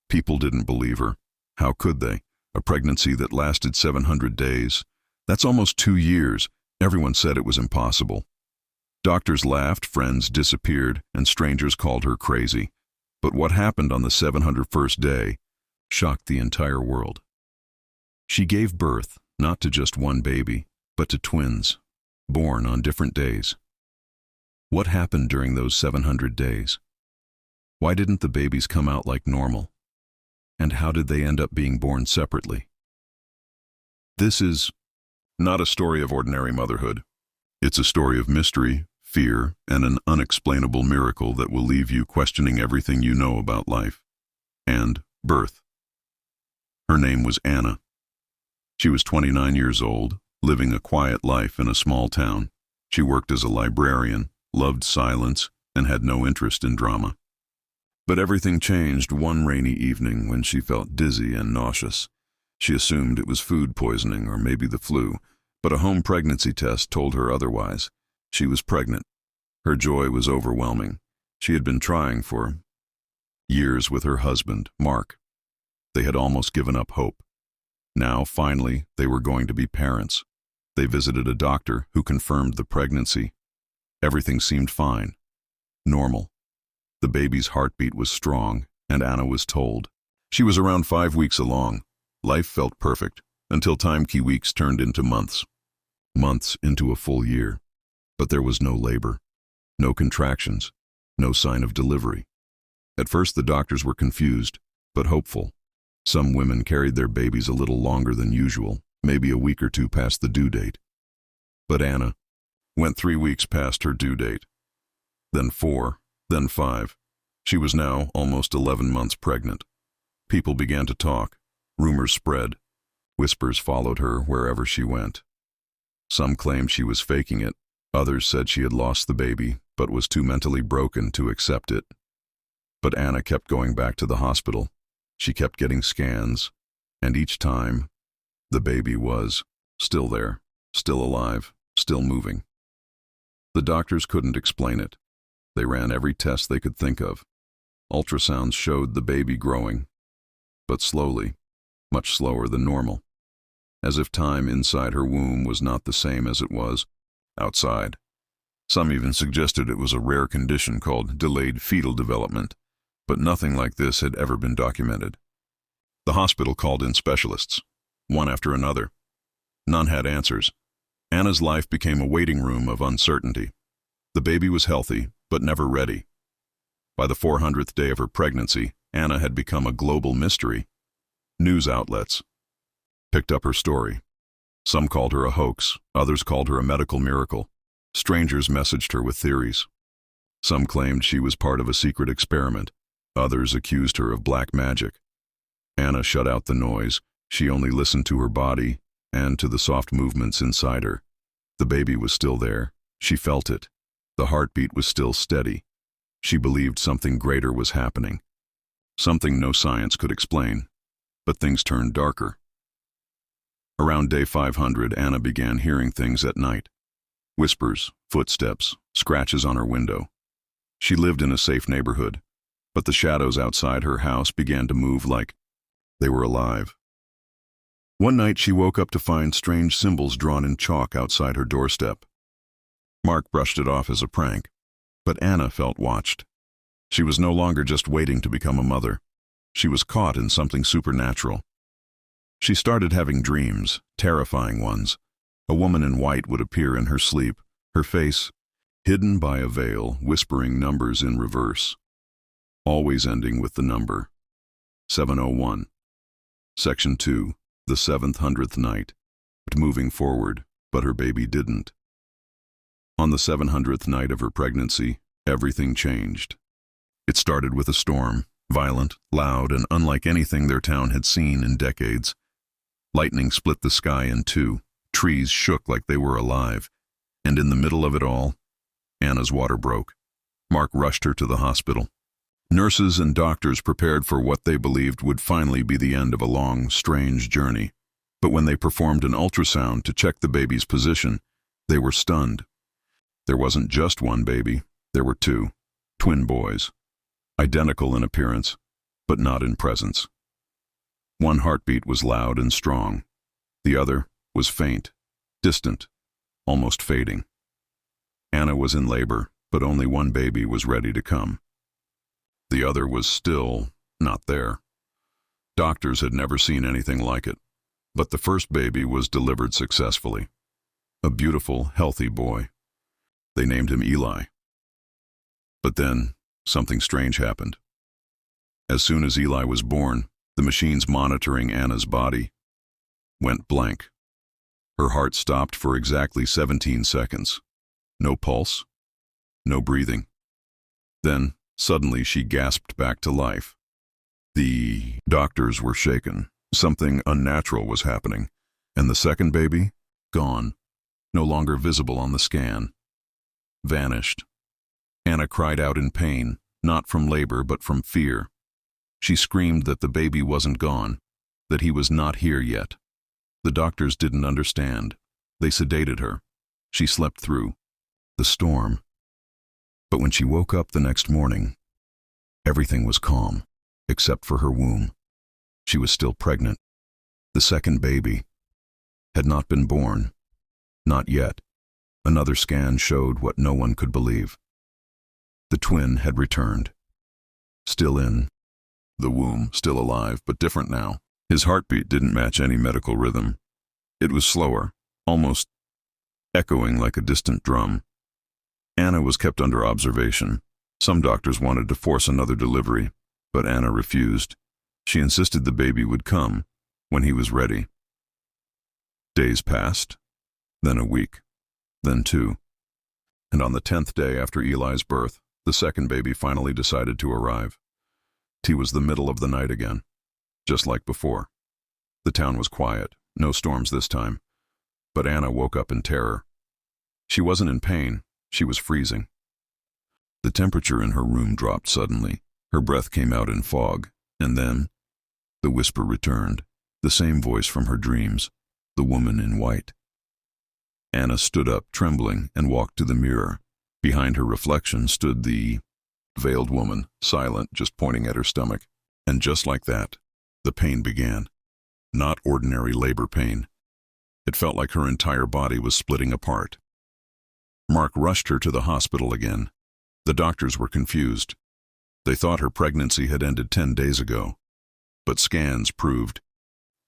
People didn't believe her. How could they? A pregnancy that lasted 700 days. That's almost 2 years. Everyone said it was impossible. Doctors laughed, friends disappeared, and strangers called her crazy. But what happened on the 701st day shocked the entire world. She gave birth not to just one baby, but to twins, born on different days. What happened during those 700 days? Why didn't the babies come out like normal? And how did they end up being born separately? This is not a story of ordinary motherhood. It's a story of mystery, fear, and an unexplainable miracle that will leave you questioning everything you know about life and birth. Her name was Anna. She was 29 years old, living a quiet life in a small town. She worked as a librarian, loved silence, and had no interest in drama. But everything changed one rainy evening when she felt dizzy and nauseous. She assumed it was food poisoning or maybe the flu, but a home pregnancy test told her otherwise. She was pregnant. Her joy was overwhelming. She had been trying for years with her husband, Mark. They had almost given up hope. Now, finally, they were going to be parents. They visited a doctor who confirmed the pregnancy. Everything seemed fine, normal. The baby's heartbeat was strong, and Anna was told. She was around 5 weeks along. Life felt perfect, until time-key weeks turned into months. Months into a full year. But there was no labor, no contractions, no sign of delivery. At first the doctors were confused, but hopeful. Some women carried their babies a little longer than usual, maybe a week or two past the due date. But Anna went 3 weeks past her due date. Then 4, then 5. She was now almost 11 months pregnant. People began to talk. Rumors spread. Whispers followed her wherever she went. Some claimed she was faking it. Others said she had lost the baby, but was too mentally broken to accept it. But Anna kept going back to the hospital. She kept getting scans, and each time, the baby was still there, still alive, still moving. The doctors couldn't explain it. They ran every test they could think of. Ultrasounds showed the baby growing, but slowly, much slower than normal, as if time inside her womb was not the same as it was outside. Some even suggested it was a rare condition called delayed fetal development, but nothing like this had ever been documented. The hospital called in specialists, one after another. None had answers. Anna's life became a waiting room of uncertainty. The baby was healthy, but never ready. By the 400th day of her pregnancy, Anna had become a global mystery. News outlets picked up her story. Some called her a hoax, others called her a medical miracle. Strangers messaged her with theories. Some claimed she was part of a secret experiment. Others accused her of black magic. Anna shut out the noise. She only listened to her body and to the soft movements inside her. The baby was still there. She felt it. The heartbeat was still steady. She believed something greater was happening. Something no science could explain. But things turned darker. Around day 500, Anna began hearing things at night. Whispers, footsteps, scratches on her window. She lived in a safe neighborhood, but the shadows outside her house began to move like they were alive. One night she woke up to find strange symbols drawn in chalk outside her doorstep. Mark brushed it off as a prank, but Anna felt watched. She was no longer just waiting to become a mother. She was caught in something supernatural. She started having dreams, terrifying ones. A woman in white would appear in her sleep, her face hidden by a veil, whispering numbers in reverse, always ending with the number 701. Section 2, the 700th night. Moving forward, but her baby didn't. On the 700th night of her pregnancy, everything changed. It started with a storm, violent, loud, and unlike anything their town had seen in decades. Lightning split the sky in two, trees shook like they were alive, and in the middle of it all, Anna's water broke. Mark rushed her to the hospital. Nurses and doctors prepared for what they believed would finally be the end of a long, strange journey. But when they performed an ultrasound to check the baby's position, they were stunned. There wasn't just one baby, there were two, twin boys. Identical in appearance, but not in presence. One heartbeat was loud and strong. The other was faint, distant, almost fading. Anna was in labor, but only one baby was ready to come. The other was still not there. Doctors had never seen anything like it, but the first baby was delivered successfully. A beautiful, healthy boy. They named him Eli. But then, something strange happened. As soon as Eli was born, the machines monitoring Anna's body went blank. Her heart stopped for exactly 17 seconds. No pulse, no breathing. Then, suddenly, she gasped back to life. The doctors were shaken. Something unnatural was happening, and the second baby, gone, no longer visible on the scan. Vanished. Anna cried out in pain, not from labor but from fear. She screamed that the baby wasn't gone, that he was not here yet. The doctors didn't understand. They sedated her. She slept through the storm. But when she woke up the next morning, everything was calm, except for her womb. She was still pregnant. The second baby had not been born. Not yet. Another scan showed what no one could believe. The twin had returned. Still in the womb, still alive, but different now. His heartbeat didn't match any medical rhythm. It was slower, almost echoing like a distant drum. Anna was kept under observation. Some doctors wanted to force another delivery, but Anna refused. She insisted the baby would come when he was ready. Days passed, then a week, then 2. And on the 10th day after Eli's birth, the second baby finally decided to arrive. It was the middle of the night again, just like before. The town was quiet, no storms this time, but Anna woke up in terror. She wasn't in pain, she was freezing. The temperature in her room dropped suddenly. Her breath came out in fog, and then the whisper returned, the same voice from her dreams, the woman in white. Anna stood up, trembling, and walked to the mirror. Behind her reflection stood the veiled woman, silent, just pointing at her stomach. And just like that, the pain began. Not ordinary labor pain. It felt like her entire body was splitting apart. Mark rushed her to the hospital again. The doctors were confused. They thought her pregnancy had ended 10 days ago. But scans proved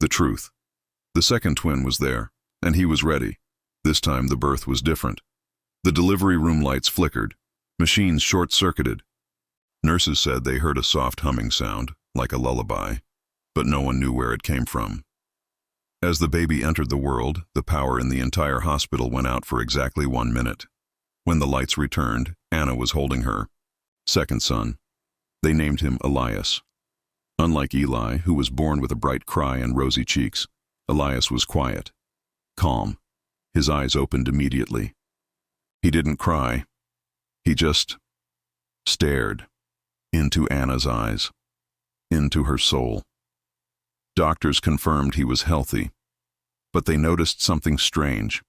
the truth. The second twin was there, and he was ready. This time the birth was different. The delivery room lights flickered. Machines short-circuited. Nurses said they heard a soft humming sound, like a lullaby, but no one knew where it came from. As the baby entered the world, the power in the entire hospital went out for exactly 1 minute. When the lights returned, Anna was holding her second son. They named him Elias. Unlike Eli, who was born with a bright cry and rosy cheeks, Elias was quiet, calm. His eyes opened immediately. He didn't cry. He just stared into Anna's eyes, into her soul. Doctors confirmed he was healthy, but they noticed something strange.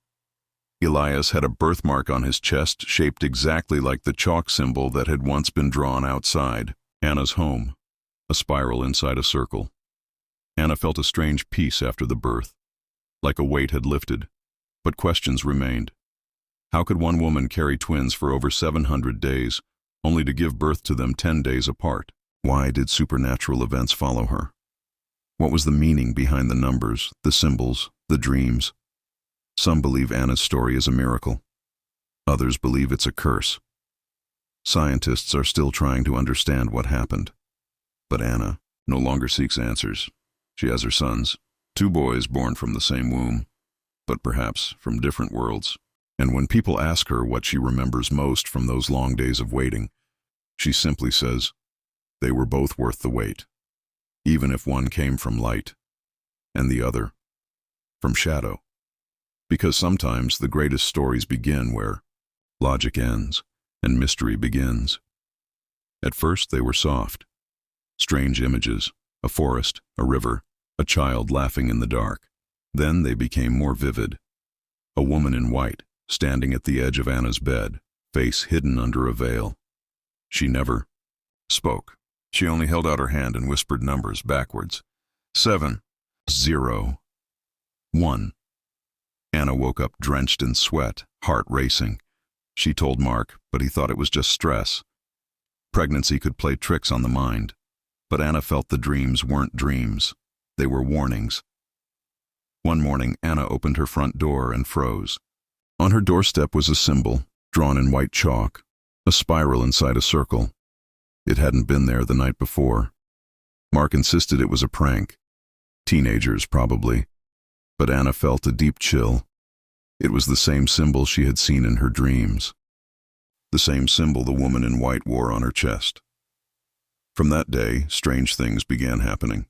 Elias had a birthmark on his chest shaped exactly like the chalk symbol that had once been drawn outside Anna's home, a spiral inside a circle. Anna felt a strange peace after the birth, like a weight had lifted, but questions remained. How could one woman carry twins for over 700 days, only to give birth to them 10 days apart? Why did supernatural events follow her? What was the meaning behind the numbers, the symbols, the dreams? Some believe Anna's story is a miracle. Others believe it's a curse. Scientists are still trying to understand what happened. But Anna no longer seeks answers. She has her sons, 2 boys born from the same womb, but perhaps from different worlds. And when people ask her what she remembers most from those long days of waiting, she simply says, they were both worth the wait, even if one came from light and the other from shadow. Because sometimes the greatest stories begin where logic ends and mystery begins. At first they were soft, strange images, a forest, a river, a child laughing in the dark. Then they became more vivid. A woman in white, standing at the edge of Anna's bed, face hidden under a veil. She never spoke. She only held out her hand and whispered numbers backwards. 7, 0, 1. Anna woke up drenched in sweat, heart racing. She told Mark, but he thought it was just stress. Pregnancy could play tricks on the mind, but Anna felt the dreams weren't dreams. They were warnings. One morning, Anna opened her front door and froze. On her doorstep was a symbol, drawn in white chalk, a spiral inside a circle. It hadn't been there the night before. Mark insisted it was a prank. Teenagers, probably. But Anna felt a deep chill. It was the same symbol she had seen in her dreams. The same symbol the woman in white wore on her chest. From that day, strange things began happening.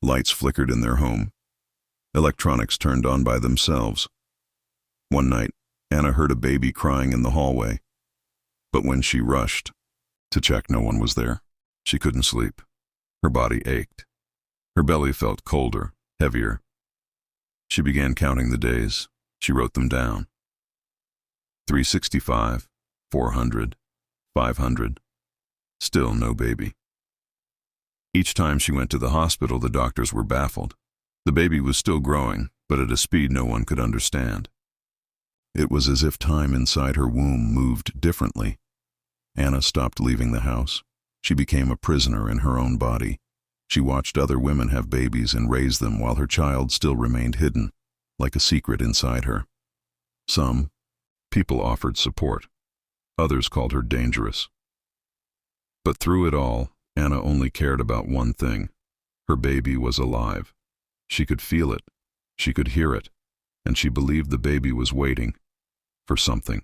Lights flickered in their home. Electronics turned on by themselves. One night, Anna heard a baby crying in the hallway. But when she rushed to check, no one was there. She couldn't sleep. Her body ached. Her belly felt colder, heavier. She began counting the days. She wrote them down. 365, 400, 500. Still no baby. Each time she went to the hospital, the doctors were baffled. The baby was still growing, but at a speed no one could understand. It was as if time inside her womb moved differently. Anna stopped leaving the house. She became a prisoner in her own body. She watched other women have babies and raise them while her child still remained hidden, like a secret inside her. Some people offered support. Others called her dangerous. But through it all, Anna only cared about one thing. Her baby was alive. She could feel it. She could hear it. And she believed the baby was waiting for something.